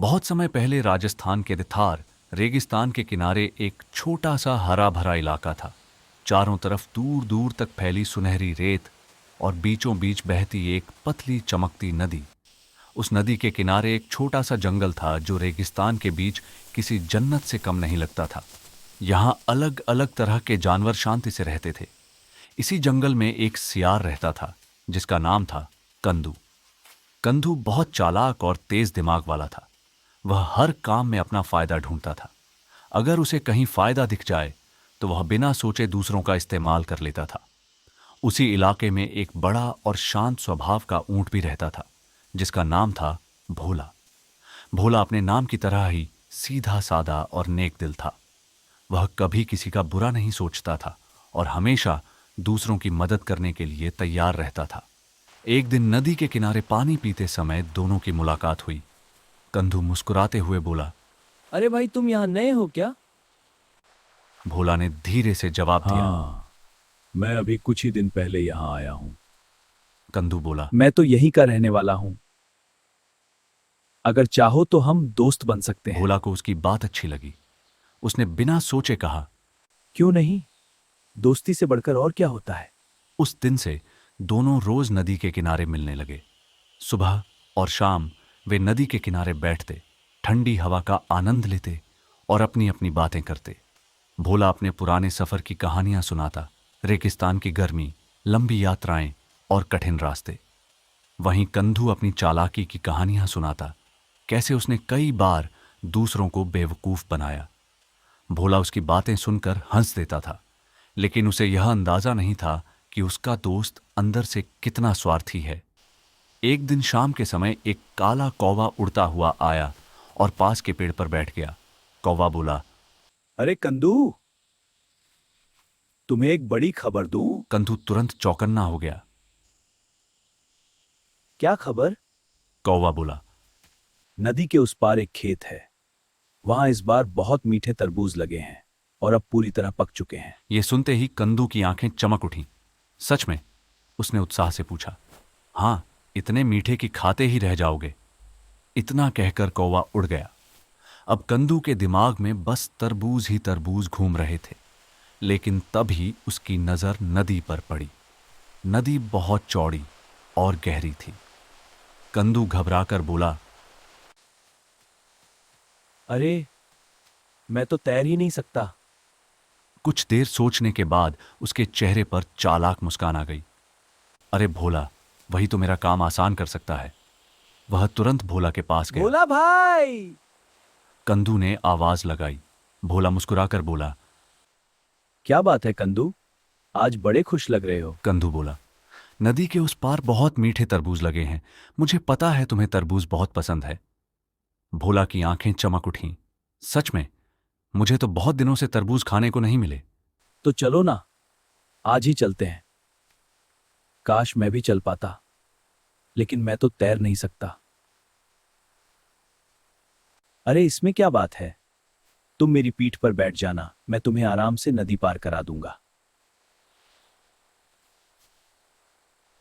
बहुत समय पहले राजस्थान के थार रेगिस्तान के किनारे एक छोटा सा हरा भरा इलाका था। चारों तरफ दूर दूर तक फैली सुनहरी रेत और बीचों बीच बहती एक पतली चमकती नदी। उस नदी के किनारे एक छोटा सा जंगल था जो रेगिस्तान के बीच किसी जन्नत से कम नहीं लगता था। यहाँ अलग अलग तरह के जानवर शांति से रहते थे। इसी जंगल में एक सियार रहता था जिसका नाम था कंदू। कंदू बहुत चालाक और तेज दिमाग वाला था। वह हर काम में अपना फायदा ढूंढता था। अगर उसे कहीं फायदा दिख जाए तो वह बिना सोचे दूसरों का इस्तेमाल कर लेता था। उसी इलाके में एक बड़ा और शांत स्वभाव का ऊंट भी रहता था जिसका नाम था भोला। भोला अपने नाम की तरह ही सीधा सादा और नेक दिल था। वह कभी किसी का बुरा नहीं सोचता था और हमेशा दूसरों की मदद करने के लिए तैयार रहता था। एक दिन नदी के किनारे पानी पीते समय दोनों की मुलाकात हुई। कंदू मुस्कुराते हुए बोला, अरे भाई, तुम यहाँ नए हो क्या? भोला ने धीरे से जवाब दिया। हाँ, मैं अभी कुछ ही दिन पहले यहाँ आया हूँ। कंदू बोला, मैं तो यहीं का रहने वाला हूँ। अगर चाहो तो हम दोस्त बन सकते हैं। भोला को उसकी बात अच्छी लगी। उसने बिना सोचे कहा, क्यों नहीं? दोस्ती से बढ़कर और क्या होता है? उस दिन से दोनों रोज नदी के किनारे मिलने लगे। सुबह और शाम वे नदी के किनारे बैठते, ठंडी हवा का आनंद लेते और अपनी अपनी बातें करते। भोला अपने पुराने सफर की कहानियां सुनाता, रेगिस्तान की गर्मी, लंबी यात्राएं और कठिन रास्ते। वहीं कंधू अपनी चालाकी की कहानियां सुनाता, कैसे उसने कई बार दूसरों को बेवकूफ बनाया। भोला उसकी बातें सुनकर हंस देता था, लेकिन उसे यह अंदाजा नहीं था कि उसका दोस्त अंदर से कितना स्वार्थी है। एक दिन शाम के समय एक काला कौवा उड़ता हुआ आया और पास के पेड़ पर बैठ गया। कौवा बोला, अरे कंदू, तुम्हें एक बड़ी खबर दूं? कंधू तुरंत चौकन्ना हो गया। क्या खबर? कौवा बोला, नदी के उस पार एक खेत है। वहां इस बार बहुत मीठे तरबूज लगे हैं और अब पूरी तरह पक चुके हैं। यह सुनते ही कंदू की आंखें चमक उठीं। सच में? उसने उत्साह से पूछा। हाँ, इतने मीठे कि खाते ही रह जाओगे। इतना कहकर कौवा उड़ गया। अब कंदू के दिमाग में बस तरबूज ही तरबूज घूम रहे थे, लेकिन तभी उसकी नजर नदी पर पड़ी। नदी बहुत चौड़ी और गहरी थी। कंदू घबराकर बोला, अरे, मैं तो तैर ही नहीं सकता। कुछ देर सोचने के बाद उसके चेहरे पर चालाक मुस्कान आ गई। अरे भोला, वही तो मेरा काम आसान कर सकता है। वह तुरंत भोला के पास गया। भोला भाई! कंदू ने आवाज लगाई। भोला मुस्कुराकर बोला। क्या बात है कंदू, आज बड़े खुश लग रहे हो। कंदू बोला, नदी के उस पार बहुत मीठे तरबूज लगे हैं। मुझे पता है तुम्हें तरबूज बहुत पसंद है। भोला की आंखें चमक उठीं। सच में? मुझे तो बहुत दिनों से तरबूज खाने को नहीं मिले। तो चलो ना, आज ही चलते हैं। काश मैं भी चल पाता, लेकिन मैं तो तैर नहीं सकता। अरे, इसमें क्या बात है? तुम मेरी पीठ पर बैठ जाना, मैं तुम्हें आराम से नदी पार करा दूंगा।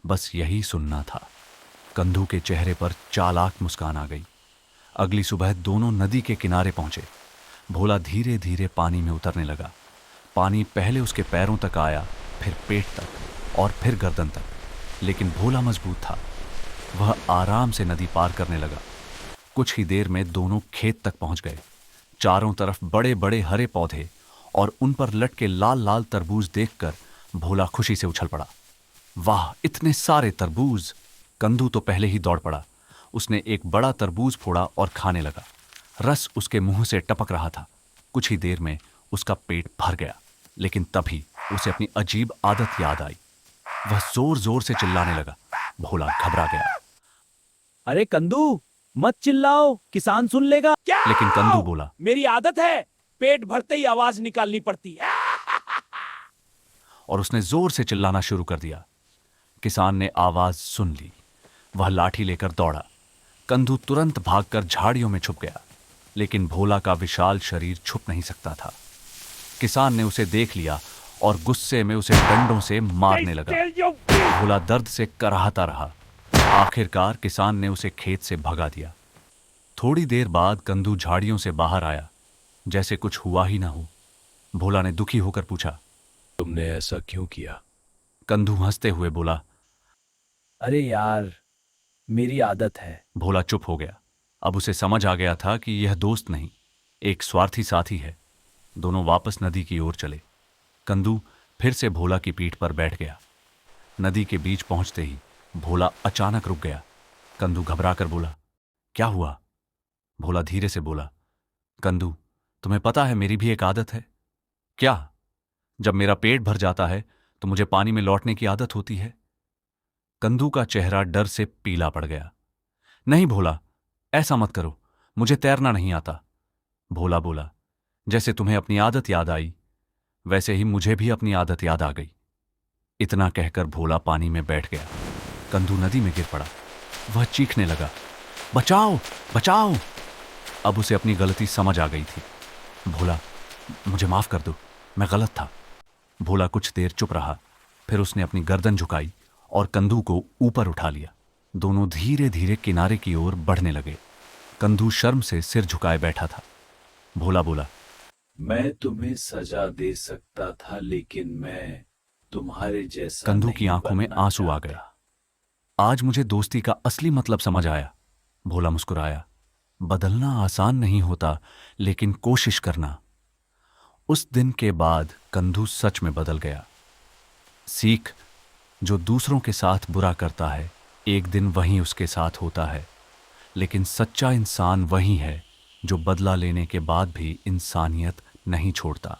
बस यही सुनना था। कंधू के चेहरे पर चालाक मुस्कान आ गई। अगली सुबह दोनों नदी के किनारे पहुंचे। भोला धीरे धीरे पानी में उतरने लगा। पानी पहले उसके पैरों तक आया, फिर पेट तक और फिर गर्दन तक, लेकिन भोला मजबूत था। वह आराम से नदी पार करने लगा। कुछ ही देर में दोनों खेत तक पहुंच गए। चारों तरफ बड़े बड़े हरे पौधे और उन पर लटके लाल लाल तरबूज देखकर भोला खुशी से उछल पड़ा। वाह, इतने सारे तरबूज! कंदू तो पहले ही दौड़ पड़ा। उसने एक बड़ा तरबूज फोड़ा और खाने लगा। रस उसके मुंह से टपक रहा था। कुछ ही देर में उसका पेट भर गया, लेकिन तभी उसे अपनी अजीब आदत याद आई। वह जोर जोर से चिल्लाने लगा। भोला घबरा गया। अरे कंदू, मत चिल्लाओ, किसान सुन लेगा। लेकिन कंदू बोला, मेरी आदत है, पेट भरते ही आवाज निकालनी पड़ती है। और उसने जोर से चिल्लाना शुरू कर दिया। किसान ने आवाज सुन ली। वह लाठी लेकर दौड़ा। कंदू तुरंत भागकर झाड़ियों में छुप गया, लेकिन भोला का विशाल शरीर छुप नहीं सकता था। किसान ने उसे देख लिया और गुस्से में उसे डंडों से मारने लगा। भोला दर्द से कराहता रहा। आखिरकार किसान ने उसे खेत से भगा दिया। थोड़ी देर बाद कंदू झाड़ियों से बाहर आया, जैसे कुछ हुआ ही ना हो। भोला ने दुखी होकर पूछा, तुमने ऐसा क्यों किया? कंदू हंसते हुए बोला। अरे यार, मेरी आदत है। भोला चुप हो गया। अब उसे समझ आ गया था कि यह दोस्त नहीं, एक स्वार्थी साथी है। दोनों वापस नदी की ओर चले। कंदू फिर से भोला की पीठ पर बैठ गया। नदी के बीच पहुंचते ही भोला अचानक रुक गया। कंदू घबरा कर बोला, क्या हुआ? भोला धीरे से बोला, कंदू, तुम्हें पता है मेरी भी एक आदत है। क्या? जब मेरा पेट भर जाता है तो मुझे पानी में लौटने की आदत होती है। कंदू का चेहरा डर से पीला पड़ गया। नहीं भोला, ऐसा मत करो, मुझे तैरना नहीं आता। भोला बोला, जैसे तुम्हें अपनी आदत याद आई वैसे ही मुझे भी अपनी आदत याद आ गई। इतना कहकर भोला पानी में बैठ गया। कंदू नदी में गिर पड़ा। वह चीखने लगा, बचाओ बचाओ। अब उसे अपनी गलती समझ आ गई थी। भोला, मुझे माफ कर दो, मैं गलत था। भोला कुछ देर चुप रहा, फिर उसने अपनी गर्दन झुकाई और कंदू को ऊपर उठा लिया। दोनों धीरे धीरे किनारे की ओर बढ़ने लगे। कंदू शर्म से सिर झुकाए बैठा था। भोला बोला, मैं तुम्हें सजा दे सकता था, लेकिन मैं तुम्हारे जैसा कंदू की नहीं आंखों में बनना आंसू आ गए। चाहता। आज मुझे दोस्ती का असली मतलब समझ आया। भोला मुस्कुराया। बदलना आसान नहीं होता, लेकिन कोशिश करना। उस दिन के बाद कंदू सच में बदल गया। सीख, जो दूसरों के साथ बुरा करता है एक दिन वहीं उसके साथ होता है, लेकिन सच्चा इंसान वही है जो बदला लेने के बाद भी इंसानियत नहीं छोड़ता।